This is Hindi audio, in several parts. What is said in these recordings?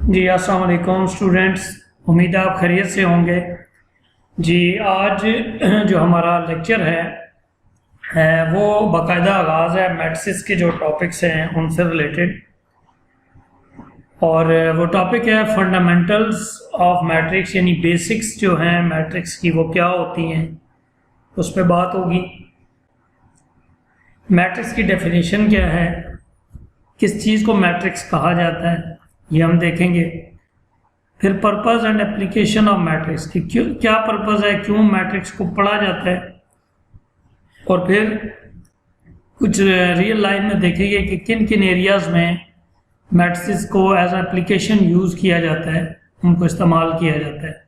जी अस्सलाम वालेकुम स्टूडेंट्स, उम्मीद है आप खैरियत से होंगे। जी आज जो हमारा लेक्चर है वो बाकायदा आगाज़ है मैट्रिक्स के जो टॉपिक्स हैं उनसे रिलेटेड, और वो टॉपिक है फंडामेंटल्स ऑफ मैट्रिक्स, यानी बेसिक्स जो हैं मैट्रिक्स की वो क्या होती हैं, उस पर बात होगी। मैट्रिक्स की डेफिनेशन क्या है, किस चीज़ को मैट्रिक्स कहा जाता है, ये हम देखेंगे। फिर purpose and application of matrix की क्या पर्पस है, क्यों मैट्रिक्स को पढ़ा जाता है, और फिर कुछ रियल लाइफ में देखेंगे कि किन किन एरियाज़ में मैट्रिक्स को एज एप्लीकेशन यूज़ किया जाता है, उनको इस्तेमाल किया जाता है।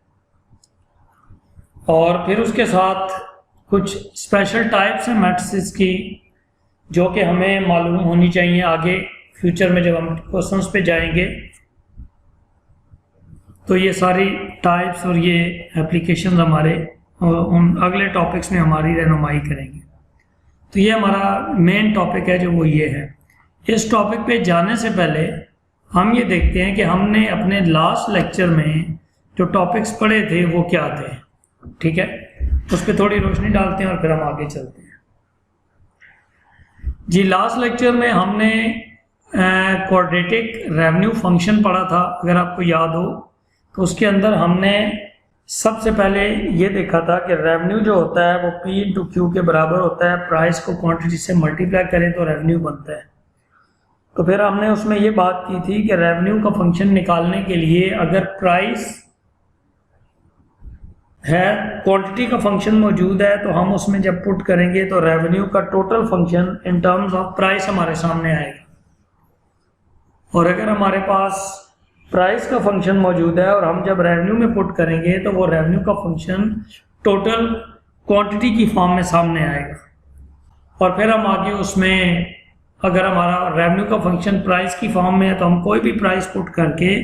और फिर उसके साथ कुछ स्पेशल टाइप्स हैं मैट्रिक्स की जो कि हमें मालूम होनी चाहिए आगे फ्यूचर में जब हम क्वेश्चंस पे जाएंगे, तो ये सारी टाइप्स और ये एप्लीकेशंस हमारे उन अगले टॉपिक्स में हमारी रहनुमाई करेंगे। तो ये हमारा मेन टॉपिक है जो वो ये है। इस टॉपिक पे जाने से पहले हम ये देखते हैं कि हमने अपने लास्ट लेक्चर में जो टॉपिक्स पढ़े थे वो क्या थे, ठीक है, उस पर थोड़ी रोशनी डालते हैं और फिर हम आगे चलते हैं। जी लास्ट लेक्चर में हमने क्वाड्रेटिक रेवेन्यू फंक्शन पढ़ा था, अगर आपको याद हो तो उसके अंदर हमने सबसे पहले ये देखा था कि रेवेन्यू जो होता है वो P इंटू क्यू के बराबर होता है, प्राइस को क्वांटिटी से मल्टीप्लाई करें तो रेवेन्यू बनता है। तो फिर हमने उसमें ये बात की थी कि रेवेन्यू का फंक्शन निकालने के लिए अगर प्राइस है, क्वांटिटी का फंक्शन मौजूद है, तो हम उसमें जब पुट करेंगे तो रेवेन्यू का total function in terms of price हमारे सामने आएगा। और अगर हमारे पास प्राइस का फंक्शन मौजूद है और हम जब रेवेन्यू में पुट करेंगे तो वो रेवेन्यू का फंक्शन टोटल क्वांटिटी की फॉर्म में सामने आएगा। और फिर हम आगे उसमें अगर हमारा रेवेन्यू का फंक्शन प्राइस की फॉर्म में है तो हम कोई भी प्राइस पुट करके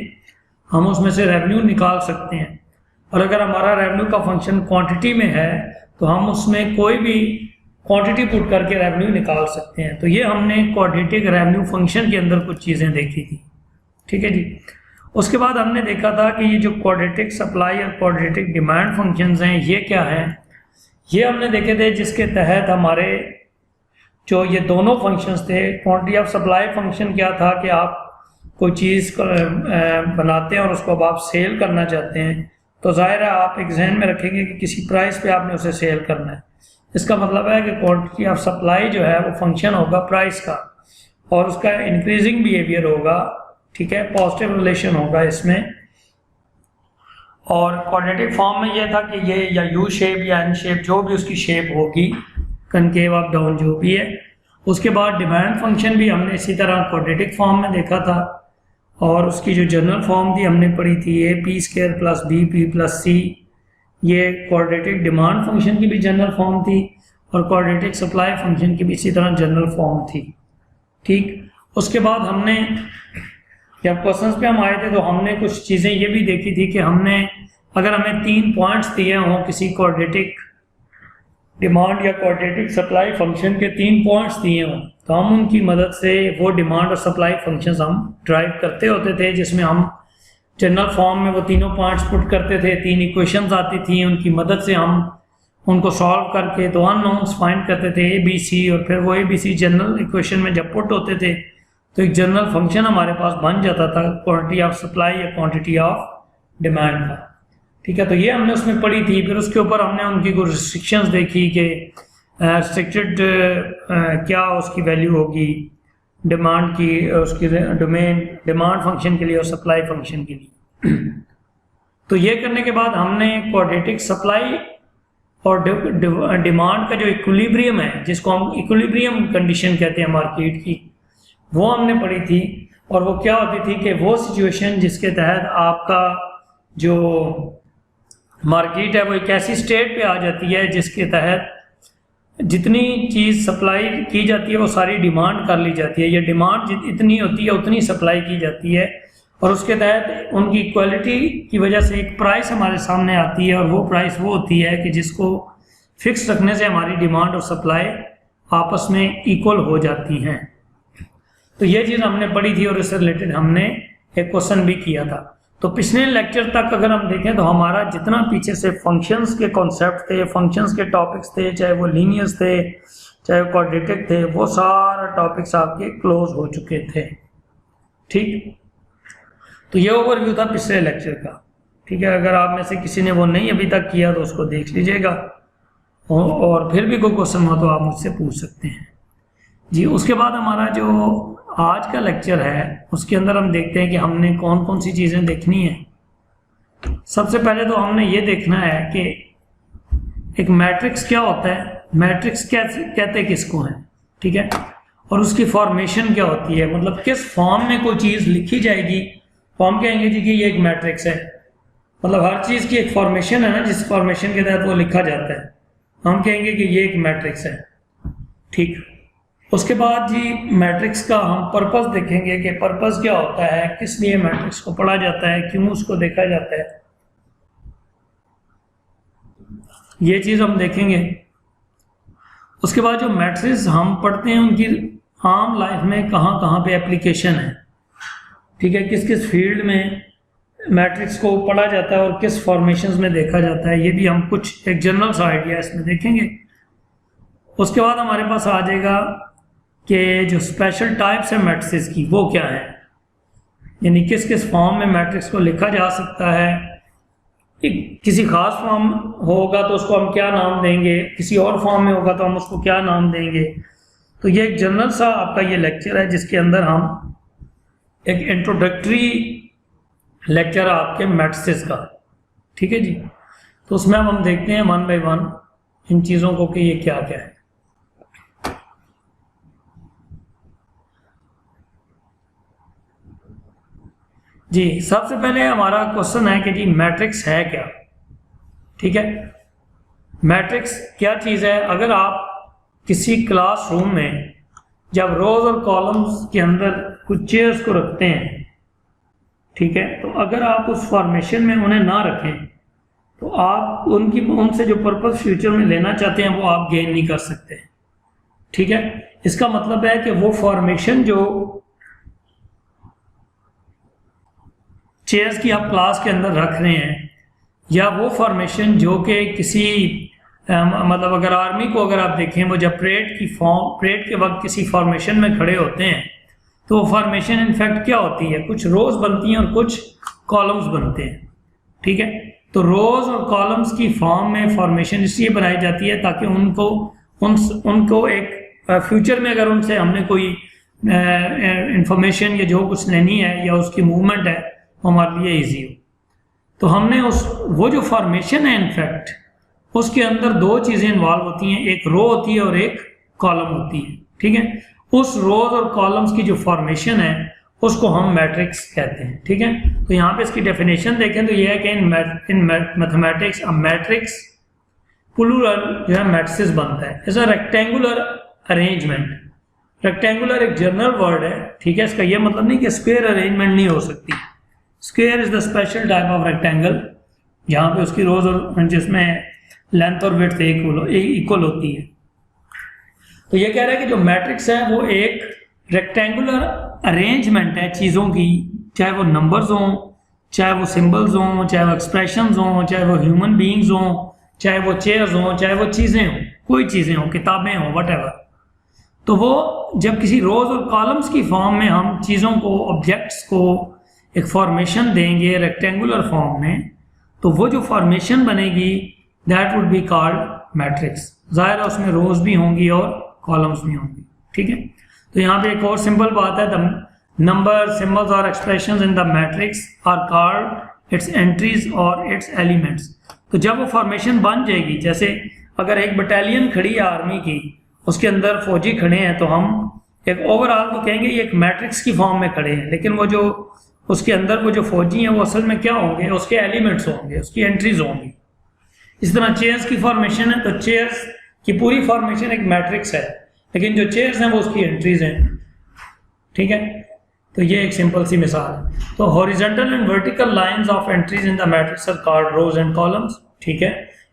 हम उसमें से रेवेन्यू निकाल सकते हैं, और अगर हमारा रेवेन्यू का फंक्शन क्वांटिटी में है तो हम उसमें कोई भी क्वांटिटी पुट करके रेवेन्यू निकाल सकते हैं। तो ये हमने क्वाड्रेटिक रेवेन्यू फंक्शन के अंदर कुछ चीज़ें देखी थी, ठीक है जी। उसके बाद हमने देखा था कि ये जो क्वाड्रेटिक सप्लाई और क्वाड्रेटिक डिमांड फंक्शंस हैं ये क्या हैं, ये हमने देखे थे, जिसके तहत हमारे जो ये दोनों फंक्शंस थे, क्वांटिटी ऑफ सप्लाई फंक्शन क्या था कि आप कोई चीज़ बनाते हैं और उसको अब आप सेल करना चाहते हैं, तो जाहिर है आप एक जहन में रखेंगे कि किसी प्राइस पे आपने उसे सेल करना है। इसका मतलब है कि क्वांटिटी ऑफ सप्लाई जो है वो फंक्शन होगा प्राइस का, और उसका इंक्रीजिंग बिहेवियर होगा, ठीक है, पॉजिटिव रिलेशन होगा इसमें। और क्वाड्रेटिक फॉर्म में यह था कि ये या यू शेप या एन शेप जो भी उसकी शेप होगी, कनकेव अप डाउन जो भी है। उसके बाद डिमांड फंक्शन भी हमने इसी तरह क्वाड्रेटिक फॉर्म में देखा था, और उसकी जो जनरल फॉर्म थी हमने पढ़ी थी A P square plus B P plus C. ये क्वाड्रेटिक डिमांड फंक्शन की भी जनरल फॉर्म थी, और क्वाड्रेटिक सप्लाई फंक्शन की भी इसी तरह जनरल फॉर्म थी, ठीक। उसके बाद हमने जब क्वेश्चंस पे हम आए थे तो हमने कुछ चीज़ें ये भी देखी थी कि हमने अगर हमें 3 पॉइंट्स दिए हों किसी क्वाड्रेटिक डिमांड या क्वाड्रेटिक सप्लाई फंक्शन के 3 पॉइंट्स दिए हों, तो हम उनकी मदद से वो डिमांड और सप्लाई फंक्शंस हम ड्राइव करते होते थे, जिसमें हम जनरल फॉर्म में वो तीनों पॉइंट्स पुट करते थे, 3 इक्वेशंस आती थी, उनकी मदद से हम उनको सॉल्व करके 2 अननोन्स फाइंड करते थे ए बी सी, और फिर वो A B C general equation में जब पुट होते थे तो एक जनरल फंक्शन हमारे पास बन जाता था क्वांटिटी ऑफ सप्लाई या क्वांटिटी ऑफ डिमांड का, ठीक है। तो ये हमने उसमें पढ़ी थी। फिर उसके ऊपर हमने उनकी कुछ रिस्ट्रिक्शंस देखी कि रिस्ट्रिक्टेड क्या उसकी वैल्यू होगी डिमांड की, उसकी डोमेन डिमांड फंक्शन के लिए और सप्लाई फंक्शन के लिए। तो ये करने के बाद हमने क्वाड्रेटिक सप्लाई और डिमांड का जो इक्विलिब्रियम है, जिसको हम इक्विलिब्रियम कंडीशन कहते हैं मार्केट की, वो हमने पढ़ी थी। और वो क्या होती थी कि वो सिचुएशन जिसके तहत आपका जो मार्केट है वो एक ऐसी स्टेट पे आ जाती है जिसके तहत जितनी चीज़ सप्लाई की जाती है वो सारी डिमांड कर ली जाती है, या डिमांड इतनी होती है उतनी सप्लाई की जाती है, और उसके तहत उनकी क्वालिटी की वजह से एक प्राइस हमारे सामने आती है, और वो प्राइस वो होती है कि जिसको फिक्स रखने से हमारी डिमांड और सप्लाई आपस में इक्वल हो जाती हैं। तो ये चीज़ हमने पढ़ी थी और इससे रिलेटेड हमने एक क्वेश्चन भी किया था। तो पिछले लेक्चर तक अगर हम देखें तो हमारा जितना पीछे से फंक्शंस के कॉन्सेप्ट थे, फंक्शंस के टॉपिक्स थे, चाहे वो लीनियर्स थे, चाहे वो क्वाड्रेटिक थे, वो सारा टॉपिक्स आपके क्लोज हो चुके थे। ठीक, तो ये ओवरव्यू था पिछले लेक्चर का। ठीक है, अगर आप में से किसी ने वो नहीं अभी तक किया तो उसको देख लीजिएगा, और फिर भी कोई क्वेश्चन हो तो आप मुझसे पूछ सकते हैं जी। उसके बाद हमारा जो आज का लेक्चर है उसके अंदर हम देखते हैं कि हमने कौन कौन सी चीज़ें देखनी है। सबसे पहले तो हमने ये देखना है कि एक मैट्रिक्स क्या होता है, मैट्रिक्स कहते किसको हैं, ठीक है, और उसकी फॉर्मेशन क्या होती है, मतलब किस फॉर्म में कोई चीज़ लिखी जाएगी तो हम कहेंगे जी कि ये एक मैट्रिक्स है। मतलब हर चीज़ की एक फॉर्मेशन है ना, जिस फॉर्मेशन के तहत वो लिखा जाता है, हम कहेंगे कि ये एक मैट्रिक्स है। ठीक, उसके बाद जी मैट्रिक्स का हम पर्पस देखेंगे कि पर्पस क्या होता है, किस लिए मैट्रिक्स को पढ़ा जाता है, क्यों उसको देखा जाता है, ये चीज़ हम देखेंगे। उसके बाद जो मैट्रिक्स हम पढ़ते हैं उनकी आम लाइफ में कहाँ कहाँ पे एप्लीकेशन है, ठीक है, किस किस फील्ड में मैट्रिक्स को पढ़ा जाता है और किस फॉर्मेशंस में देखा जाता है, ये भी हम कुछ एक जनरल सा आइडिया इसमें देखेंगे। उसके बाद हमारे पास आ जाएगा कि जो स्पेशल टाइप्स है मैट्रिक्स की वो क्या है, यानी किस किस फॉर्म में मैट्रिक्स को लिखा जा सकता है, किसी खास फॉर्म होगा तो उसको हम क्या नाम देंगे, किसी और फॉर्म में होगा तो हम उसको क्या नाम देंगे। तो ये एक जनरल सा आपका ये लेक्चर है जिसके अंदर हम एक इंट्रोडक्टरी लेक्चर आपके मैट्रिक्स का, ठीक है जी। तो उसमें हम देखते हैं वन बाय वन इन चीज़ों को कि ये क्या क्या है। जी, सबसे पहले हमारा क्वेश्चन है कि जी मैट्रिक्स है क्या, ठीक है। मैट्रिक्स क्या चीज़ है, अगर आप किसी क्लासरूम में जब रोज और कॉलम्स के अंदर कुछ चेयर्स को रखते हैं, ठीक है, तो अगर आप उस फॉर्मेशन में उन्हें ना रखें तो आप उनसे जो पर्पस फ्यूचर में लेना चाहते हैं वो आप गेन नहीं कर सकते, ठीक है। इसका मतलब है कि वो फॉर्मेशन जो चेयर्स की आप क्लास के अंदर रख रहे हैं, या वो फॉर्मेशन जो कि किसी मतलब अगर आर्मी को अगर आप देखें, वो जब परेड के वक्त किसी फॉर्मेशन में खड़े होते हैं तो वो फॉर्मेशन इनफैक्ट क्या होती है, कुछ रोज बनती हैं और कुछ कॉलम्स बनते हैं, ठीक है। तो रोज और कॉलम्स की फॉर्म में फॉर्मेशन इसलिए बनाई जाती है ताकि उनको एक फ्यूचर में अगर उनसे हमने कोई इंफॉर्मेशन या जो कुछ लेनी है या उसकी मूवमेंट है वो हमारे लिए ईजी हो। तो हमने वो जो फॉर्मेशन है इनफैक्ट उसके अंदर दो चीज़ें इन्वॉल्व होती हैं, एक रो होती है और एक कॉलम होती है, ठीक है। उस रोज और कॉलम्स की जो फॉर्मेशन है उसको हम मैट्रिक्स कहते हैं, ठीक है। तो यहाँ पे इसकी डेफिनेशन देखें तो ये है कि in mathematics a matrix plural जो है मैट्रिक्स बनता है as a rectangular arrangement. Rectangular एक जनरल वर्ड है, ठीक है, इसका ये मतलब नहीं कि स्क्वायर अरेंजमेंट नहीं हो सकती। Square is the special type of rectangle जहाँ पे उसकी रोज और जिसमें लेंथ और विड्थ इक्वल होती है। तो ये कह रहा है कि जो मैट्रिक्स है वो एक रेक्टेंगुलर अरेंजमेंट है चीज़ों की, चाहे वो नंबर्स हों, चाहे वो सिंबल्स हों, चाहे वो एक्सप्रेशंस हों, चाहे वो ह्यूमन बीइंग्स हों, चाहे वो चेयर्स हों, चाहे वो चीज़ें हों, कोई चीज़ें हों, किताबें हों, व्हाटएवर। तो वो जब किसी रोज और कॉलम्स की फॉर्म में हम चीज़ों को, ऑब्जेक्ट्स को एक फॉर्मेशन देंगे रेक्टेंगुलर फॉर्म में, तो वो जो फॉर्मेशन बनेगी that would be called matrix. ज़ाहिर है उसमें रोज भी होंगी और कॉलम्स भी होंगी, ठीक है। तो यहाँ पे एक और सिंपल बात है, द नंबर, सिंबल्स और expressions in the matrix are called its entries और इट्स एलिमेंट्स। तो जब वो फॉर्मेशन बन जाएगी, जैसे अगर एक बटालियन खड़ी है आर्मी की, उसके अंदर फौजी खड़े हैं, तो हम एक ओवरऑल तो कहेंगे ये एक मैट्रिक्स की फॉर्म में खड़े हैं, लेकिन वो जो उसके अंदर वो जो फौजी हैं वो असल में क्या होंगे, उसके एलिमेंट्स होंगे, उसकी एंट्रीज होंगी। इस तरह चेयर्स की फॉर्मेशन है तो चेयर्स की पूरी फॉर्मेशन एक मैट्रिक्स है, लेकिन जो चेयर्स हैं वो उसकी एंट्रीज हैं, ठीक है। तो ये एक सिंपल सी मिसाल है। तो horizontal and vertical lines of entries in the matrix are called rows and columns, ठीक है।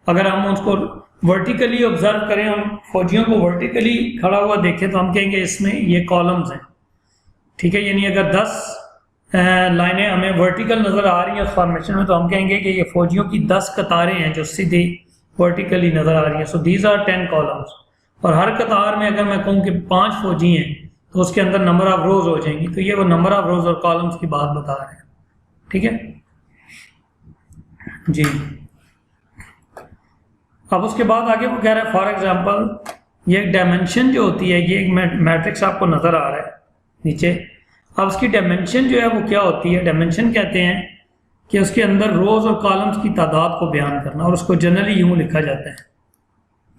अगर हम उसको वर्टिकली ऑब्जर्व करें, हम फौजियों को वर्टिकली खड़ा हुआ देखें तो हम कहेंगे इसमें ये कॉलम्स हैं, ठीक है। यानी अगर 10 लाइनें हमें वर्टिकल नज़र आ रही हैं उस फॉर्मेशन में, तो हम कहेंगे कि ये फौजियों की 10 कतारें हैं जो सीधी वर्टिकली नज़र आ रही हैं। So these are 10 columns. और हर कतार में अगर मैं कहूँ कि 5 फौजी हैं तो उसके अंदर नंबर ऑफ रोज हो जाएंगी। तो ये वो नंबर ऑफ रोज और कॉलम्स की बात बता रहे हैं। ठीक है जी। अब उसके बाद आगे वो कह रहा है फॉर एग्जांपल ये एक डायमेंशन जो होती है, ये एक मैट्रिक्स आपको नज़र आ रहा है नीचे। अब उसकी डायमेंशन जो है वो क्या होती है, डायमेंशन कहते हैं कि उसके अंदर रोज और कॉलम्स की तादाद को बयान करना, और उसको जनरली यूँ लिखा जाता है।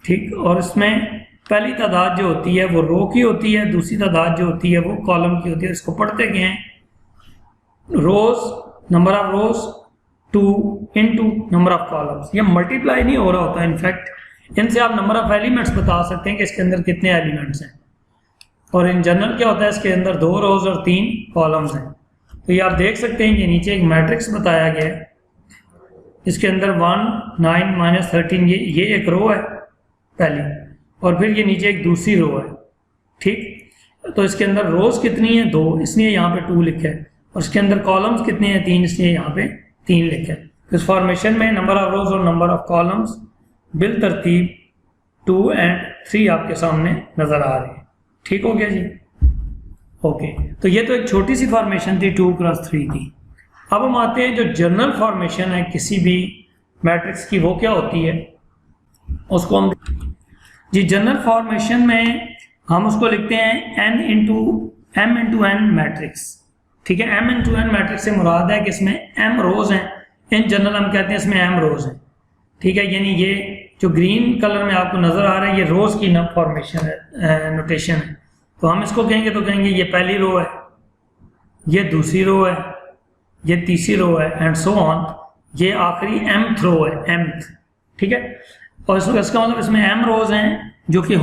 ठीक, और इसमें पहली तादाद जो होती है वो रो की होती है, दूसरी तादाद जो होती है वो कॉलम की होती है। इसको पढ़ते गए हैं, rows number of rows 2 into number of columns. ये मल्टीप्लाई नहीं हो रहा होता, इनफैक्ट इनसे आप नंबर ऑफ एलिमेंट्स बता सकते हैं कि इसके अंदर कितने एलिमेंट्स हैं। और इन जनरल क्या होता है, इसके अंदर 2 रोज और 3 कॉलम्स हैं। तो ये आप देख सकते हैं कि नीचे एक मैट्रिक्स बताया गया है, इसके अंदर 1 9 13 ये एक रो है पहली, और फिर ये नीचे एक दूसरी रो है। ठीक, तो इसके अंदर रोज कितनी है 2, इसलिए यहाँ पे 2 लिखा है, और इसके अंदर कॉलम्स कितने हैं 3, इसलिए यहाँ पे 3 लिखा है। इस फॉर्मेशन में नंबर ऑफ रोज और नंबर ऑफ कॉलम्स बिल तरतीब 2 और 3 आपके सामने नजर आ रहे हैं। ठीक हो गया जी, ओके। तो ये तो एक छोटी सी फॉर्मेशन थी 2x3 की। अब हम आते हैं जो जनरल फॉर्मेशन है किसी भी मैट्रिक्स की, वो क्या होती है उसको हम जी जनरल फॉर्मेशन में हम उसको लिखते हैं m इंटू n मैट्रिक्स। ठीक है, m इंटू n मैट्रिक्स से मुराद है कि इसमें m रोज हैं। इन जनरल हम कहते हैं इसमें m रोज हैं। ठीक है, यानी ये जो ग्रीन कलर में आपको नजर आ रहा है ये रोज की फॉर्मेशन है, नोटेशन है। तो हम इसको कहेंगे तो कहेंगे ये पहली रो है, ये दूसरी रो है, ये तीसरी रो है, एंड सो ऑन। ये आखिरी mth रो है, mth। ठीक है, और इसका मतलब इसमें m रोज हैं जो कि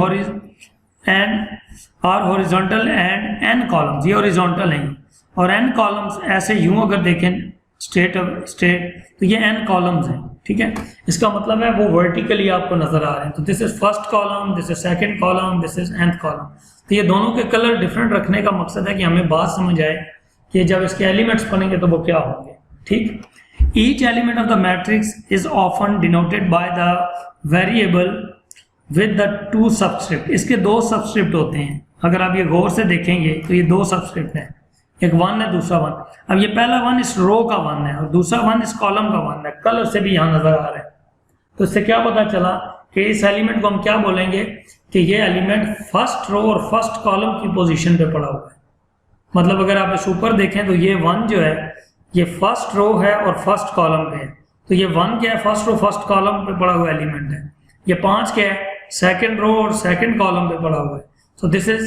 हॉरिजॉन्टल एंड n कॉलम्स, ये हॉरिजॉन्टल हैं, और n कॉलम्स ऐसे यूं अगर देखें स्ट्रेट तो ये n कॉलम्स हैं। ठीक है, इसका मतलब है वो वर्टिकली आपको नजर आ रहे हैं। तो this is first column, this is second column, this is nth column. तो ये दोनों के कलर डिफरेंट रखने का मकसद है कि हमें बात समझ आए कि जब इसके एलिमेंट्स बनेंगे तो वो क्या होंगे। ठीक, each element of the matrix is often denoted by the variable with the 2 subscript. इसके 2 सबस्क्रिप्ट होते हैं। अगर आप ये गौर से देखेंगे तो ये 2 सबस्क्रिप्ट हैं, एक 1 है दूसरा 1। अब ये पहला 1 इस रो का 1 है और दूसरा 1 इस कॉलम का 1 है, कलर से भी यहाँ नजर आ रहा है। तो इससे क्या पता चला कि इस एलिमेंट को हम क्या बोलेंगे कि ये एलिमेंट फर्स्ट रो और फर्स्ट कॉलम की पोजीशन पे पड़ा हुआ है। मतलब अगर आप इस ऊपर देखें तो ये 1 जो है ये फर्स्ट रो है और फर्स्ट कॉलम पे है। तो ये 1 क्या है, फर्स्ट रो फर्स्ट कॉलम पे पड़ा हुआ एलिमेंट है। ये 5 क्या है, सेकंड रो और सेकंड कॉलम पे पड़ा हुआ है। So this is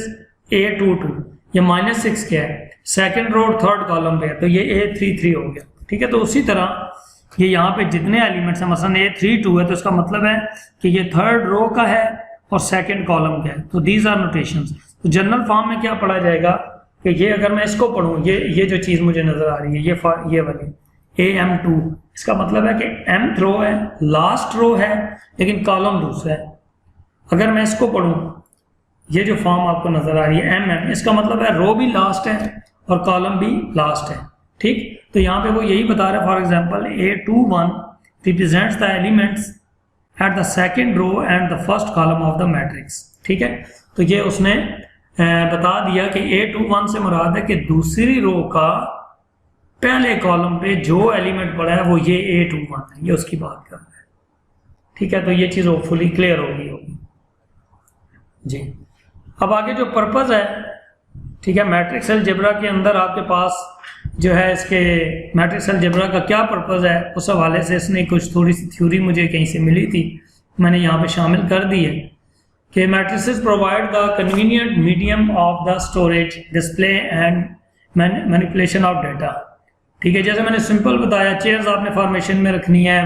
A22। ये -6 क्या है, सेकंड रो और थर्ड कॉलम पे है, तो ये A33 हो गया। ठीक है, तो उसी तरह ये यहाँ पे जितने एलिमेंट्स हैं, मसलन A32 है तो इसका मतलब है कि ये थर्ड रो का है और सेकंड कॉलम का है। तो दीज आर नोटेशंस। तो जनरल फॉर्म में क्या पढ़ा जाएगा कि ये अगर मैं इसको पढ़ूँ, ये जो चीज़ मुझे नजर आ रही है ये वाली AM2, इसका मतलब है कि mth रो है, लास्ट रो है, लेकिन कॉलम दूसरा है। अगर मैं इसको पढ़ूँ, ये जो फॉर्म आपको नजर आ रही है MM, इसका मतलब है रो भी लास्ट है और कॉलम भी लास्ट है। ठीक, तो यहाँ पे वो यही बता रहे हैं, for example A21 represents the elements at the second row and the first column of the matrix. ठीक है, तो ये उसने बता दिया कि A21 से मुराद है कि दूसरी रो का पहले कॉलम पे जो एलिमेंट पड़ा है वो ये A21 है, ये उसकी बात कर रहा है। ठीक है, तो ये चीज़ होपफुली क्लियर होगी जी। अब आगे जो पर्पस है, ठीक है, मैट्रिक्स अलजेब्रा के अंदर आपके पास जो है इसके मैट्रिक्स अलजेब्रा का क्या पर्पस है, उस हवाले से इसने कुछ थोड़ी सी थ्योरी मुझे कहीं से मिली थी, मैंने यहाँ पे शामिल कर दी है कि matrices provide the convenient medium of the storage, display and manipulation of data. ठीक है, जैसे मैंने सिंपल बताया, चेयर्स आपने फॉर्मेशन में रखनी है,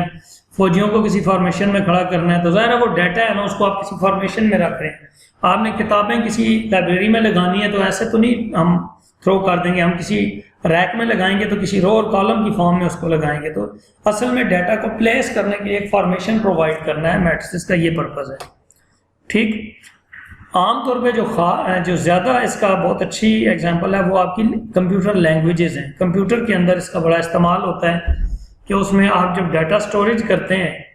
फौजियों को किसी फॉर्मेशन में खड़ा करना है, तो ज़ाहिर है वो डाटा है ना, उसको आप किसी फॉर्मेशन में रख रहे हैं। आपने किताबें किसी लाइब्रेरी में लगानी है तो ऐसे तो नहीं हम थ्रो कर देंगे, हम किसी रैक में लगाएंगे तो किसी रो और कॉलम की फॉर्म में उसको लगाएंगे। तो असल में डाटा को प्लेस करने के लिए एक फॉर्मेशन प्रोवाइड करना है, मैट्रिसेस का ये पर्पज़ है। ठीक, आमतौर पे जो ज़्यादा इसका बहुत अच्छी एग्जांपल है वो आपकी कंप्यूटर लैंग्वेजेस हैं। कंप्यूटर के अंदर इसका बड़ा इस्तेमाल होता है कि उसमें आप जब डाटा स्टोरेज करते हैं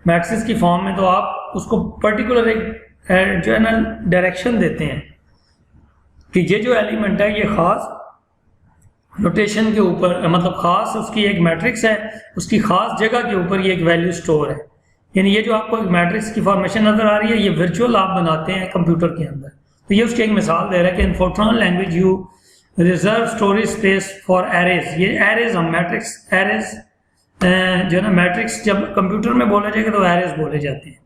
मैट्रिक्स की फॉर्म में, तो आप उसको पर्टिकुलर एक जो है ना डायरेक्शन देते हैं कि ये जो एलिमेंट है ये ख़ास रोटेशन के ऊपर, मतलब ख़ास उसकी एक मैट्रिक्स है, उसकी ख़ास जगह के ऊपर ये एक वैल्यू स्टोर है। यानी ये जो आपको एक मैट्रिक्स की फॉर्मेशन नज़र आ रही है ये वर्चुअल आप बनाते हैं कंप्यूटर के अंदर। तो ये उसकी एक मिसाल दे रहा है कि in Fortran language you reserve storage space for arrays. ये एरेज हम मैट्रिक्स एरेज जो है ना मैट्रिक्स जब कंप्यूटर में बोला जाएगा तो एरेज बोले जाते हैं।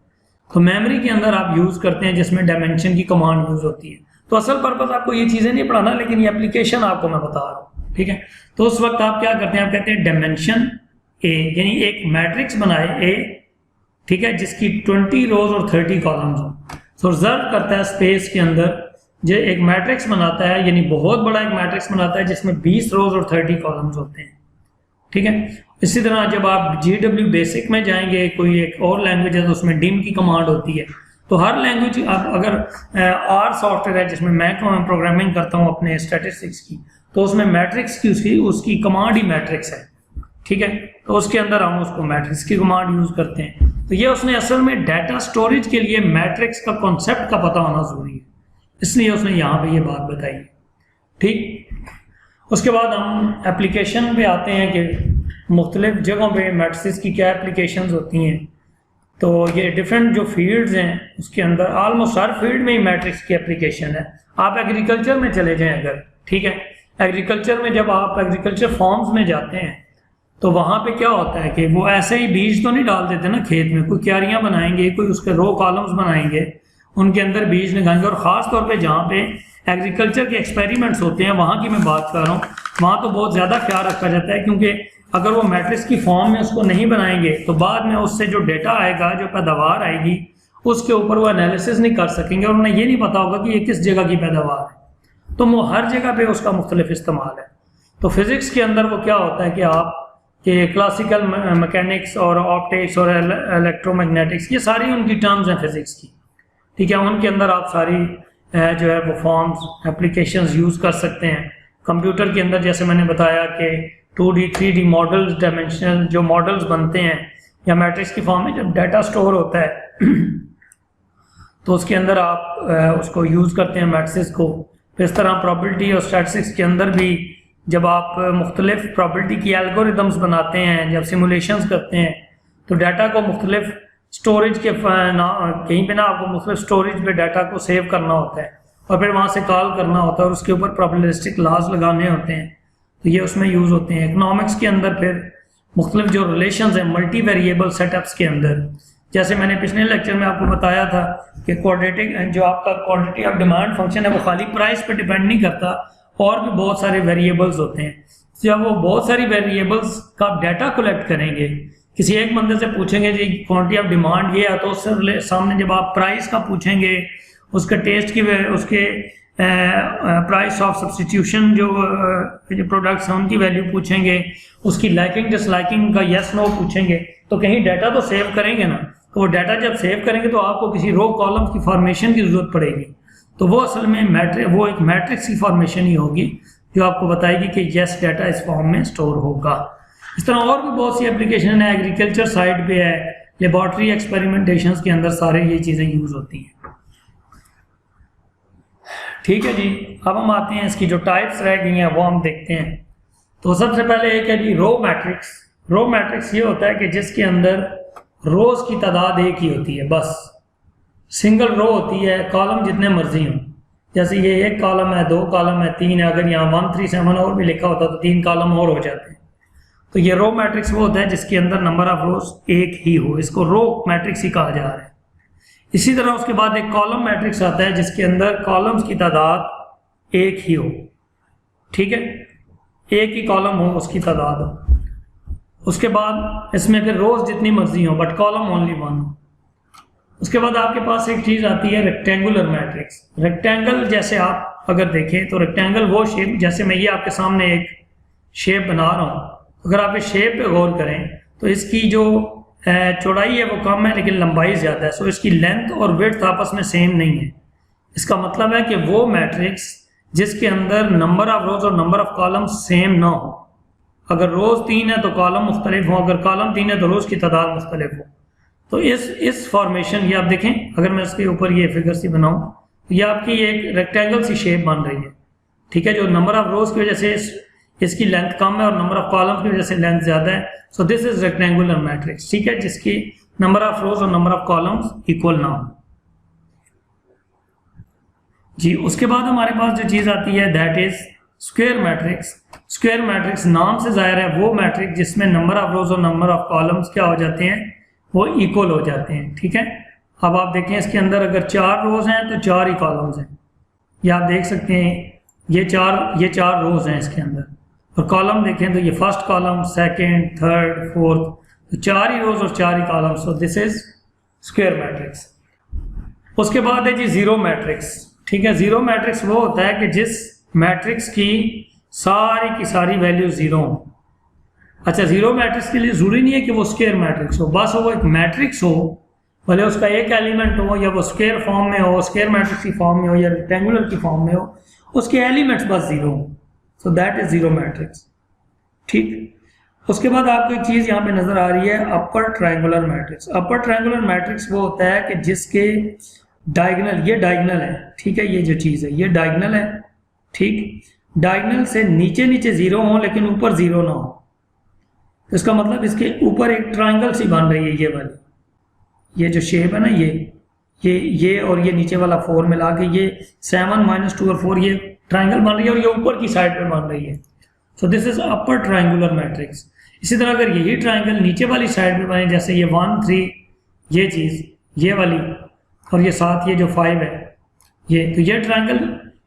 तो मेमोरी के अंदर आप यूज़ करते हैं जिसमें डायमेंशन की कमांड यूज़ होती है। तो असल पर्पज़ आपको ये चीज़ें नहीं पढ़ाना, लेकिन ये एप्लीकेशन आपको मैं बता रहा हूँ, ठीक है। तो उस वक्त आप क्या करते हैं, आप कहते हैं डायमेंशन ए, यानी एक मैट्रिक्स बनाए ए, ठीक है, जिसकी 20 रोज और 30 कॉलम्स हो। तो रिजर्व करता है स्पेस के अंदर, जो एक मैट्रिक्स बनाता है, यानी बहुत बड़ा एक मैट्रिक्स बनाता है जिसमें 20 रोज और 30 कॉलम्स होते हैं, ठीक है। इसी तरह जब आप GW बेसिक में जाएंगे, कोई एक और लैंग्वेज है तो उसमें डिम की कमांड होती है। तो हर लैंग्वेज, आप अगर R सॉफ्टवेयर है जिसमें मैं प्रोग्रामिंग करता हूँ अपने स्टैटिस्टिक्स की, तो उसमें मैट्रिक्स की उसकी कमांड ही मैट्रिक्स है, ठीक है। तो उसके अंदर हम उसको मैट्रिक्स की कमांड यूज़ करते हैं। तो ये उसने असल में डाटा स्टोरेज के लिए मैट्रिक्स का कॉन्सेप्ट का पता होना ज़रूरी है, इसलिए उसने यहाँ पे ये बात बताई, ठीक। उसके बाद हम एप्लीकेशन पे आते हैं कि मुख्तलिफ जगहों पे मैट्रिक्स की क्या एप्लीकेशंस होती हैं। तो ये डिफरेंट जो फील्ड्स हैं उसके अंदर ऑलमोस्ट हर फील्ड में ही मैट्रिक्स की एप्लीकेशन है। आप एग्रीकल्चर में चले जाएं अगर, ठीक है, एग्रीकल्चर में जब आप एग्रीकल्चर फॉर्म्स में जाते हैं तो वहाँ पे क्या होता है कि वो ऐसे ही बीज तो नहीं डाल देते ना खेत में, कोई क्यारियाँ बनाएंगे, कोई उसके रो कॉलम्स बनाएंगे, उनके अंदर बीज लगाएंगे। और ख़ास तौर पे जहाँ पे एग्रीकल्चर के एक्सपेरिमेंट्स होते हैं वहाँ की मैं बात कर रहा हूँ, वहाँ तो बहुत ज़्यादा ख्याल रखा जाता है, क्योंकि अगर वो मैट्रिक्स की फॉर्म में उसको नहीं बनाएंगे तो बाद में उससे जो डेटा आएगा, जो पैदावार आएगी, उसके ऊपर वो एनालिसिस नहीं कर सकेंगे और उन्हें ये नहीं पता होगा कि ये किस जगह की पैदावार है। तो वो हर जगह पे उसका मुख्तलिफ इस्तेमाल है। तो फिज़िक्स के अंदर वो क्या होता है कि आप कि क्लासिकल मैकेनिक्स और ऑप्टिक्स और इलेक्ट्रोमैग्नेटिक्स, ये सारी उनकी टर्म्स हैं फिज़िक्स की, ठीक है। उनके अंदर आप सारी जो है वो फॉर्म्स एप्लीकेशंस यूज़ कर सकते हैं। कंप्यूटर के अंदर जैसे मैंने बताया कि 2D 3D मॉडल्स, डायमेंशनल जो मॉडल्स बनते हैं या मैट्रिक्स की फॉर्म में जब डाटा स्टोर होता है तो उसके अंदर आप उसको यूज़ करते हैं मैट्रिक्स को। तो इस तरह प्रॉबिलिटी और स्टैटिस्टिक्स के अंदर भी जब आप मुख्तलिफ प्रॉबिलिटी की एल्गोरिदम्स बनाते हैं, जब सिमुलेशंस करते हैं, तो डाटा को मुख्तलिफ स्टोरेज के कहीं पे ना आपको मुख्तलिफ स्टोरेज पे डाटा को सेव करना होता है और फिर वहाँ से कॉल करना होता है और उसके ऊपर प्रोबेबिलिस्टिक लॉज लगाने होते हैं। तो ये उसमें यूज़ होते हैं। इकोनॉमिक्स के अंदर फिर मुख्तलिफ जो रिलेशंस हैं मल्टी वेरिएबल सेटअप्स के अंदर, जैसे मैंने पिछले लेक्चर में आपको बताया था कि क्वाड्रेटिक जो आपका क्वांटिटी ऑफ डिमांड फंक्शन है वो खाली प्राइस पे डिपेंड नहीं करता, और भी बहुत सारे वेरिएबल्स होते हैं। जब वो बहुत सारी वेरिएबल्स का डाटा कलेक्ट करेंगे, किसी एक बंदे से पूछेंगे जी क्वांटिटी ऑफ डिमांड ये है, तो उससे सामने जब आप प्राइस का पूछेंगे, उसका टेस्ट की, उसके प्राइस ऑफ सब्सटीट्यूशन जो प्रोडक्ट्स हैं उनकी वैल्यू पूछेंगे, उसकी लाइकिंग डिसलाइकिंग का यस नो पूछेंगे, तो कहीं डाटा तो सेव करेंगे ना। तो वो डाटा जब सेव करेंगे तो आपको किसी रो कॉलम्स की फॉर्मेशन की ज़रूरत पड़ेगी। तो वो असल में वो एक मैट्रिक्स की फॉर्मेशन ही होगी जो आपको बताएगी कि यस डाटा इस फॉर्म में स्टोर होगा। इस तरह और भी बहुत सी एप्लीकेशन है, एग्रीकल्चर साइड पे है, लेबॉर्ट्री एक्सपेरिमेंटेशंस के अंदर सारे ये चीज़ें यूज़ होती हैं। ठीक है जी, अब हम आते हैं इसकी जो टाइप्स रह गई हैं वो हम देखते हैं। तो सबसे पहले एक है जी रो मैट्रिक्स। रो मैट्रिक्स ये होता है कि जिसके अंदर रोज की तादाद एक ही होती है, बस सिंगल रो होती है, कॉलम जितने मर्जी हों। जैसे ये एक कॉलम है, 2 कॉलम है, 3 है, अगर यहाँ 1 3 7 और भी लिखा होता तो 3 कॉलम और हो जाते हैं। तो ये रो मैट्रिक्स वो होता है जिसके अंदर नंबर ऑफ रोज एक ही हो, इसको रो मैट्रिक्स ही कहा जा रहा है। इसी तरह उसके बाद एक कॉलम मैट्रिक्स आता है जिसके अंदर कॉलम्स की तादाद एक ही हो, ठीक है, एक ही कॉलम हो उसकी तादाद हो। उसके बाद इसमें फिर रोज जितनी मर्जी हो बट कॉलम ओनली 1 हो। उसके बाद आपके पास एक चीज़ आती है रेक्टेंगुलर मैट्रिक्स। रेक्टेंगल जैसे आप अगर देखें तो रेक्टेंगल वो शेप, जैसे मैं ये आपके सामने एक शेप बना रहा हूँ, अगर आप इस शेप पे गौर करें तो इसकी जो चौड़ाई है वो कम है लेकिन लंबाई ज़्यादा है, सो इसकी लेंथ और विड्थ आपस में सेम नहीं है। इसका मतलब है कि वो मैट्रिक्स जिसके अंदर नंबर ऑफ रोज और नंबर ऑफ कॉलम सेम ना हो। अगर रोज 3 है तो कॉलम मुख्तलिफ हो, अगर कॉलम 3 है तो रोज की तादाद मुख्तलिफ हो। तो इस फॉर्मेशन ये आप देखें, अगर मैं इसके ऊपर ये फिगर सी बनाऊं तो ये आपकी एक रेक्टेंगल सी शेप बन रही है, ठीक है, जो नंबर ऑफ रोज की वजह से इसकी लेंथ कम है और नंबर ऑफ कॉलम की वजह से लेंथ ज़्यादा है। So this is rectangular matrix, ठीक है, जिसकी नंबर ऑफ रोज और नंबर ऑफ कॉलम्स इक्वल ना हो जी। उसके बाद हमारे पास जो चीज़ आती है that is square matrix. Square matrix नाम से जाहिर है वो मैट्रिक्स जिसमें नंबर ऑफ रोज और नंबर ऑफ कॉलम्स क्या हो जाते हैं, वो इक्वल हो जाते हैं, ठीक है। अब आप देखें इसके अंदर अगर 4 रोज हैं तो 4 ही कॉलम्स हैं, ये आप देख सकते हैं, ये चार रोज हैं इसके अंदर, और कॉलम देखें तो ये first column, second, third, fourth, तो 4 ही रोज और 4 ही column. So this is square matrix. उसके बाद है जी जीरो मैट्रिक्स, ठीक है। जीरो मैट्रिक्स वो होता है कि जिस मैट्रिक्स की सारी वैल्यू जीरो हो। अच्छा, जीरो मैट्रिक्स के लिए जरूरी नहीं है कि वो स्क्वायर मैट्रिक्स हो, बस वो एक मैट्रिक्स हो, भले उसका एक एलिमेंट हो या वो स्क्वायर फॉर्म में हो, स्क्वायर मैट्रिक्स की फॉर्म में हो या रेक्टेंगुलर की फॉर्म में हो, उसके एलिमेंट्स बस जीरो हो। So that is zero matrix, ठीक। उसके बाद आपको एक चीज़ यहाँ पे नजर आ रही है, upper triangular matrix. Upper triangular matrix वो होता है कि जिसके डायगोनल, ये डायगोनल है, ठीक है, ये जो चीज़ है ये डायगोनल है, ठीक। डायगोनल से नीचे जीरो हो लेकिन ऊपर जीरो ना हो, तो इसका मतलब इसके ऊपर एक ट्रायंगल सी बन रही है, ये वाली, ये जो शेप है ना, ये और ये नीचे वाला 4 मिला के ये 7 - 2 और 4 ये ट्रायंगल बन रही है और ये ऊपर की साइड पे बन रही है। So this is upper triangular matrix. इसी तरह अगर यही ट्रायंगल नीचे वाली साइड पे बने, जैसे ये 1 3 ये चीज़, ये वाली, और ये साथ ये जो 5 है ये, तो ये ट्रायंगल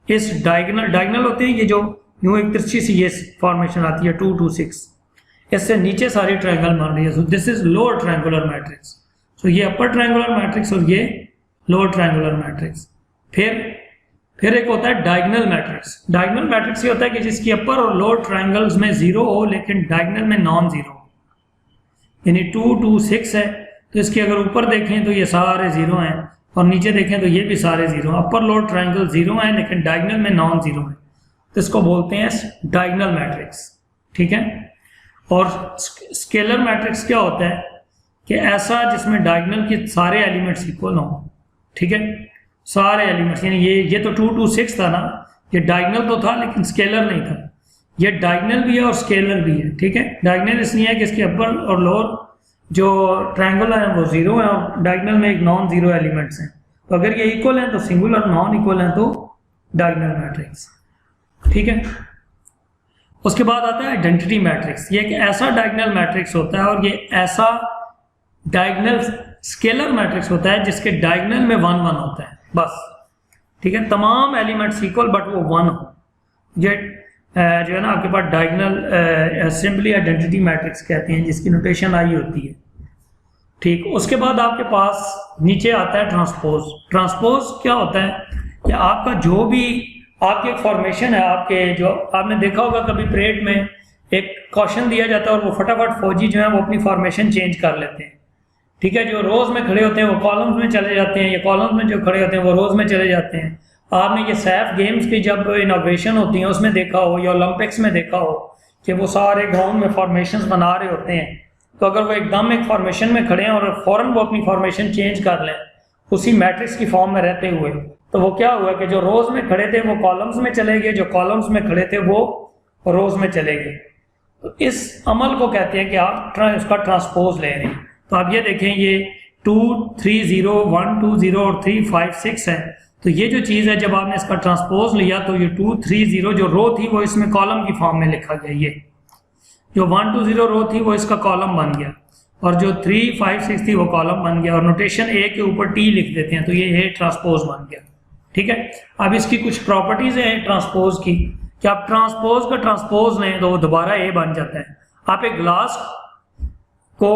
इस डायगोनल होते हैं, ये जो यूं एक तिरछी सी ये फॉर्मेशन आती है 2 2 6, इससे नीचे सारी ट्रायंगल बन रही है। So this is lower triangular matrix. So ये अपर ट्रायंगुलर मैट्रिक्स और ये लोअर ट्रायंगुलर मैट्रिक्स। फिर एक होता है डायगोनल मैट्रिक्स। डायगोनल मैट्रिक्स ये होता है कि जिसकी अपर और लोअर ट्रायंगल्स में जीरो हो लेकिन डायगोनल में नॉन जीरो हो, यानी 2 2 6 है तो इसके अगर ऊपर देखें तो ये सारे जीरो हैं और नीचे देखें तो ये भी सारे zero, upper lower triangle zero हैं लेकिन डायगोनल में नॉन जीरो है, तो इसको बोलते हैं डायगोनल मैट्रिक्स, ठीक है। और स्केलर मैट्रिक्स क्या होता है कि ऐसा जिसमें डायगोनल के सारे एलिमेंट्स इक्वल हो, ठीक है, सारे एलिमेंट्स, यानी ये तो 2 2 6 था ना, ये डायगोनल तो था लेकिन स्केलर नहीं था, ये डायगोनल भी है और स्केलर भी है, ठीक है। डायगोनल इसलिए है कि इसके अपर और लोअर जो ट्रायंगल है वो जीरो है और डायगोनल में एक नॉन जीरो एलिमेंट्स हैं, तो अगर ये इक्वल हैं तो सिंगुलर, नॉन इक्वल हैं तो डायगोनल मैट्रिक्स, ठीक है। उसके बाद आता है आइडेंटिटी मैट्रिक्स। ये एक ऐसा डायगोनल मैट्रिक्स होता है और ये ऐसा डायगोनल स्केलर मैट्रिक्स होता है जिसके डायगोनल में 1 1 होता है बस, ठीक है, तमाम एलिमेंट्स इक्वल बट वो 1 हो। ये जो है ना आपके पास डायगोनल सिंपली आइडेंटिटी मैट्रिक्स कहते हैं, जिसकी नोटेशन आई होती है, ठीक। उसके बाद आपके पास नीचे आता है ट्रांसपोज। ट्रांसपोज क्या होता है कि आपका जो भी आपकी एक फॉर्मेशन है, आपके जो आपने देखा होगा कभी परेड में एक क्वेश्चन दिया जाता है और वो फटाफट फौजी जो है वो अपनी फॉर्मेशन चेंज कर लेते हैं, ठीक है, जो रोज में खड़े होते हैं वो कॉलम्स में चले जाते हैं, या कॉलम्स में जो खड़े होते हैं वो रोज में चले जाते हैं। आपने ये सैफ गेम्स की जब इनॉग्रेशन होती है उसमें देखा हो या ओलंपिक्स में देखा हो कि वो सारे ग्राउंड में फॉर्मेशन बना रहे होते हैं, तो अगर वो एकदम एक फॉर्मेशन में खड़े हैं और फौरन वो अपनी फॉर्मेशन चेंज कर लें उसी मैट्रिक्स की फॉर्म में रहते हुए, तो वो क्या हुआ कि जो रोज में खड़े थे वो कॉलम्स में चले गए, जो कॉलम्स में खड़े थे वो रोज में चले गए। तो इस अमल को कहते हैं कि आप उसका ट्रांसपोज ले रहे हैं। तो आप ये देखें, ये 2 3 0 1 2 0 और 3 5 6 है, तो ये जो चीज़ है जब आपने इसका ट्रांसपोज लिया तो ये 2 3 0 जो रो थी वो इसमें कॉलम की फॉर्म में लिखा गया, ये जो 1 2 0 रो थी वो इसका कॉलम बन गया और जो 3 5 6 थी वो कॉलम बन गया, और नोटेशन ए के ऊपर टी लिख देते हैं तो ये ए ट्रांसपोज बन गया, ठीक है। अब इसकी कुछ प्रॉपर्टीज हैं ट्रांसपोज की कि आप ट्रांसपोज का ट्रांसपोज लें तो वो दोबारा ए बन जाता है। आप एक ग्लास को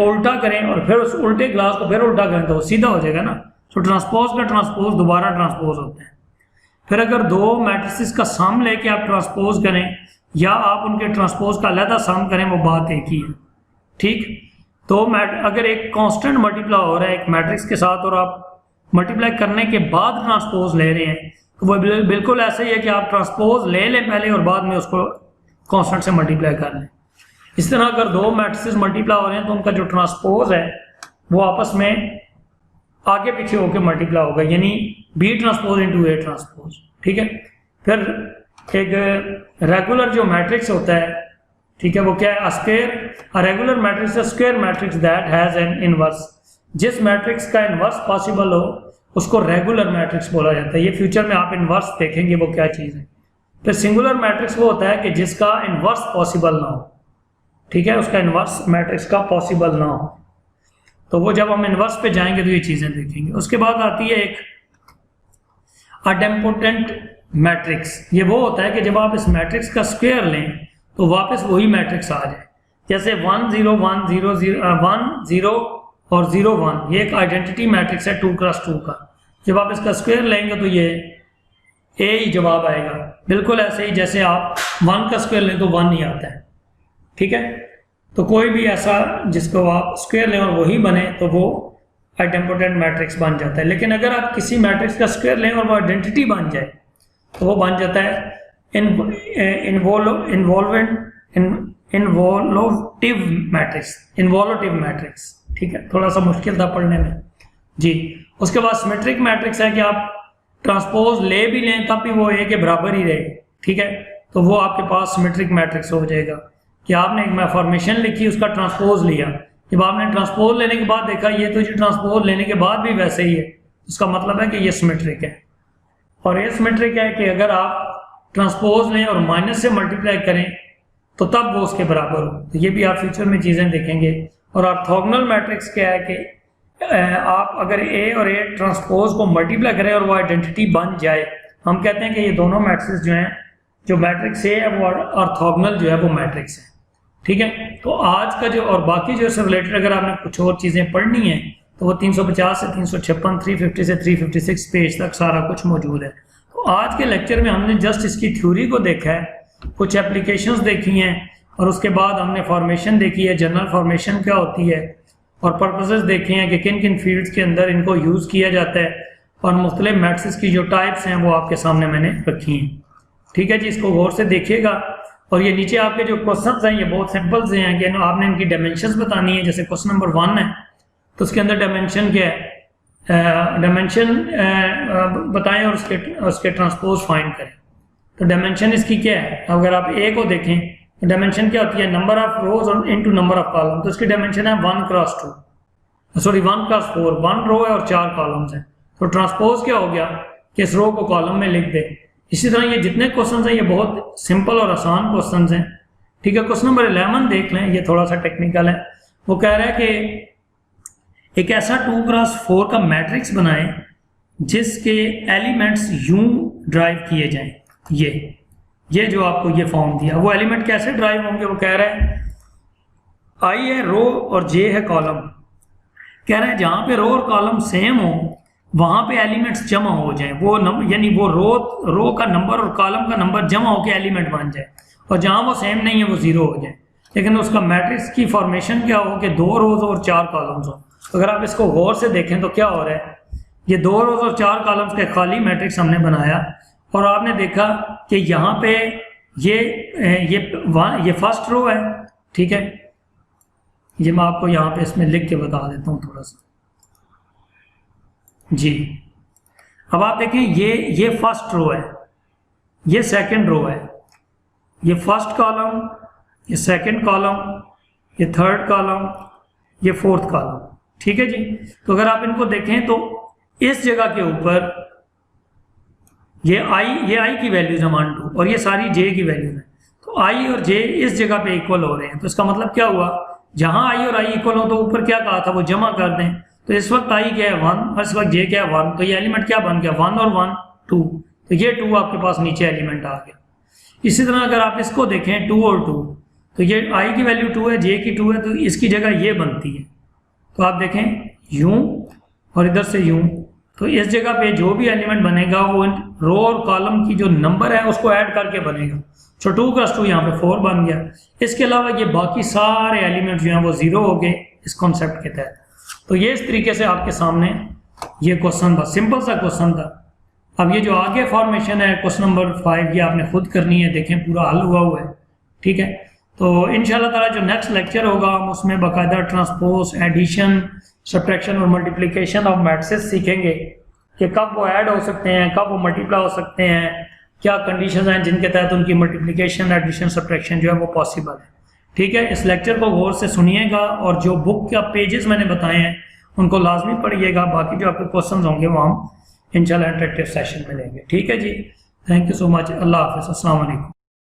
उल्टा करें और फिर उस उल्टे ग्लास को फिर उल्टा करें तो सीधा हो जाएगा ना, तो ट्रांसपोज का ट्रांसपोज दोबारा ट्रांसपोज होता है। फिर अगर दो मैट्रिसेस का सम लेके आप ट्रांसपोज करें या आप उनके ट्रांसपोज का अलहदा सम करें वो बात एक ही है, ठीक। तो अगर एक कांस्टेंट मल्टीप्लाई हो रहा है एक मैट्रिक्स के साथ और आप मल्टीप्लाई करने के बाद ट्रांसपोज ले रहे हैं तो वो बिल्कुल ऐसा ही है कि आप ट्रांसपोज ले लें पहले और बाद में उसको कांस्टेंट से मल्टीप्लाई कर लें। इस तरह अगर दो मैट्रिसेस मल्टीप्लाई हो रहे हैं तो उनका जो ट्रांसपोज है वो आपस में आगे पीछे होकर मल्टीप्लाई होगा, यानी B transpose into A transpose. ठीक है, फिर एक रेगुलर जो मैट्रिक्स होता है, ठीक है, वो क्या है, square regular matrix square matrix that has an inverse. जिस मैट्रिक्स का इनवर्स पॉसिबल हो उसको रेगुलर मैट्रिक्स बोला जाता है। ये फ्यूचर में आप इनवर्स देखेंगे वो क्या चीज़ है। फिर सिंगुलर मैट्रिक्स वो होता है कि जिसका इनवर्स पॉसिबल ना हो, ठीक है, उसका इनवर्स मैट्रिक्स का पॉसिबल ना हो। तो वो जब हम इनवर्स पे जाएंगे तो ये चीज़ें देखेंगे। उसके बाद आती है एक आइडेम्पोटेंट मैट्रिक्स। ये वो होता है कि जब आप इस मैट्रिक्स का स्क्वायर लें तो वापस वही मैट्रिक्स आ जाए। जैसे 1 0 1 0 0 1 0 और 0 1, ये एक आइडेंटिटी मैट्रिक्स है 2 क्रॉस 2 का। जब आप इसका स्क्वायर लेंगे तो ये ए ही जवाब आएगा, बिल्कुल ऐसे ही जैसे आप 1 का स्क्वायर लें तो 1 ही आता है। ठीक है, तो कोई भी ऐसा जिसको आप स्क्वायर लें और वही बने तो वो आइडेम्पोटेंट मैट्रिक्स बन जाता है। लेकिन अगर आप किसी मैट्रिक्स का स्क्वायर लें और वो आइडेंटिटी बन जाए तो वो बन जाता है इन्वोल्यूटिव मैट्रिक्स। ठीक है, थोड़ा सा मुश्किल था पढ़ने में जी। उसके बाद सिमेट्रिक मैट्रिक्स है कि आप ट्रांसपोज ले भी लें तब भी वो ए के बराबर ही रहे। ठीक है, तो वो आपके पास सिमेट्रिक मैट्रिक्स हो जाएगा कि आपने एक फॉर्मेशन लिखी, उसका ट्रांसपोज लिया, जब आपने ट्रांसपोज लेने के बाद देखा ये तो जी ट्रांसपोज लेने के बाद भी वैसे ही है, उसका मतलब है कि ये सिमेट्रिक है। और ये सिमेट्रिक है कि अगर आप ट्रांसपोज लें और माइनस से मल्टीप्लाई करें तो तब वो उसके बराबर हो। तो ये भी आप फ्यूचर में चीज़ें देखेंगे। और ऑर्थोगोनल मैट्रिक्स क्या है कि आप अगर ए और ए ट्रांसपोज को मल्टीप्लाई करें और वो आइडेंटिटी बन जाए, हम कहते हैं कि ये दोनों मैट्रिक्स जो हैं, जो मैट्रिक्स ए है वो ऑर्थोगोनल जो है वो मैट्रिक्स है। ठीक है, तो आज का जो और बाकी जो इससे रिलेटेड अगर आपने कुछ और चीज़ें पढ़नी है तो वो 350 से 356, 350 से 356 पेज तक सारा कुछ मौजूद है। तो आज के लेक्चर में हमने जस्ट इसकी थ्योरी को देखा है, कुछ एप्लीकेशंस देखी हैं और उसके बाद हमने फॉर्मेशन देखी है, जनरल फॉर्मेशन क्या होती है, और पर्पसेस देखे हैं कि किन किन फील्ड्स के अंदर इनको यूज़ किया जाता है, और मुख्तलिफ मैट्रिक्स की जो टाइप्स हैं वो आपके सामने मैंने रखी हैं। ठीक है जी, इसको गौर से देखिएगा। और ये नीचे आपके जो क्वेश्चंस हैं ये बहुत सिंपल से हैं कि आपने इनकी डायमेंशंस बतानी है। जैसे क्वेश्चन नंबर 1 है तो उसके अंदर डायमेंशन क्या है, डायमेंशन बताएं और उसके ट्रांसपोज फाइंड करें। तो डायमेंशन इसकी क्या है, अगर आप ए को देखें तो डायमेंशन क्या होती है, number of rose into number of column. तो इसकी डायमेंशन है 1 क्रॉस 4, 1 रो है और 4 कॉलम्स हैं। तो ट्रांसपोज क्या हो गया कि इस रो को कॉलम में लिख दे। इसी तरह ये जितने क्वेश्चंस हैं ये बहुत सिंपल और आसान क्वेश्चंस हैं। ठीक है, क्वेश्चन नंबर 11 देख लें, ये थोड़ा सा टेक्निकल है। वो कह रहा है कि एक ऐसा 2 क्रॉस 4 का मैट्रिक्स बनाएं जिसके एलिमेंट्स यूं ड्राइव किए जाएं। ये जो आपको ये फॉर्म दिया, वो एलिमेंट कैसे ड्राइव होंगे, वो कह रहा है आई है रो और जे है कॉलम। कह रहा है जहां पे रो और कॉलम सेम हो वहां पे एलिमेंट्स जमा हो जाएं, वो यानी वो रो का नंबर और कॉलम का नंबर जमा होकर एलिमेंट बन जाए, और जहां वो सेम नहीं है वो 0 हो जाए। लेकिन उसका मैट्रिक्स की फॉर्मेशन क्या हो कि 2 रोज और 4 कॉलम्स हो। अगर आप इसको गौर से देखें तो क्या हो रहा है, ये 2 रोज और 4 कॉलम्स के खाली मैट्रिक्स हमने बनाया और आपने देखा कि यहाँ पे ये फर्स्ट रो है। ठीक है, ये मैं आपको यहाँ पे इसमें लिख के बता देता हूँ थोड़ा सा जी। अब आप देखें ये फर्स्ट रो है, ये सेकंड रो है, ये फर्स्ट कॉलम, ये सेकंड कॉलम, ये थर्ड कॉलम, ये फोर्थ कॉलम। ठीक है जी, तो अगर आप इनको देखें तो इस जगह के ऊपर ये आई की वैल्यूज है 1 2 और ये सारी जे की वैल्यूज है। तो आई और जे इस जगह पे इक्वल हो रहे हैं। तो इसका मतलब क्या हुआ, जहां आई और आई इक्वल हो तो ऊपर क्या कहा था वो जमा कर दें। तो इस वक्त आई क्या है 1 और इस वक्त जे क्या है 1, तो ये एलिमेंट क्या बन गया 1 और 1 2, तो ये 2 आपके पास नीचे एलिमेंट आ गया। इसी तरह अगर आप इसको देखें 2 और 2, तो ये आई की वैल्यू 2 है, जे की 2 है, तो इसकी जगह ये बनती है। तो आप देखें यूं और इधर से यूं, तो इस जगह पे जो भी एलिमेंट बनेगा वो रो और कॉलम की जो नंबर है उसको ऐड करके बनेगा। तो 2 क्रॉस 2 यहाँ पे 4 बन गया। इसके अलावा ये बाकी सारे एलिमेंट जो हैं वो 0 हो गए, इस कॉन्सेप्ट के तहत। तो ये इस तरीके से आपके सामने ये क्वेश्चन था, सिंपल सा क्वेश्चन था। अब ये जो आगे फॉर्मेशन है क्वेश्चन नंबर 5 ये आपने खुद करनी है, देखें पूरा हल हुआ है, ठीक है। तो इंशाल्लाह ताला जो नेक्स्ट लेक्चर होगा हम उसमें बाकायदा ट्रांसपोज, एडिशन, सब्ट्रैक्शन और मल्टीप्लिकेशन ऑफ मैट्रिसेस सीखेंगे कि कब वो ऐड हो सकते हैं, कब वो मल्टीप्लाई हो सकते हैं, क्या कंडीशंस हैं जिनके तहत उनकी मल्टीप्लिकेशन, एडिशन, सब्ट्रैक्शन जो है वो पॉसिबल है, ठीक है। इस लेक्चर को गौर से सुनिएगा और जो बुक के पेजेस मैंने बताए हैं उनको लाजमी पढ़िएगा। बाकी जो आपके क्वेश्चन होंगे वो हम इंशाल्लाह इंटरेक्टिव सेशन में लेंगे, ठीक है जी। Thank you so much. अल्लाह हाफ़िज़। अस्सलाम वालेकुम।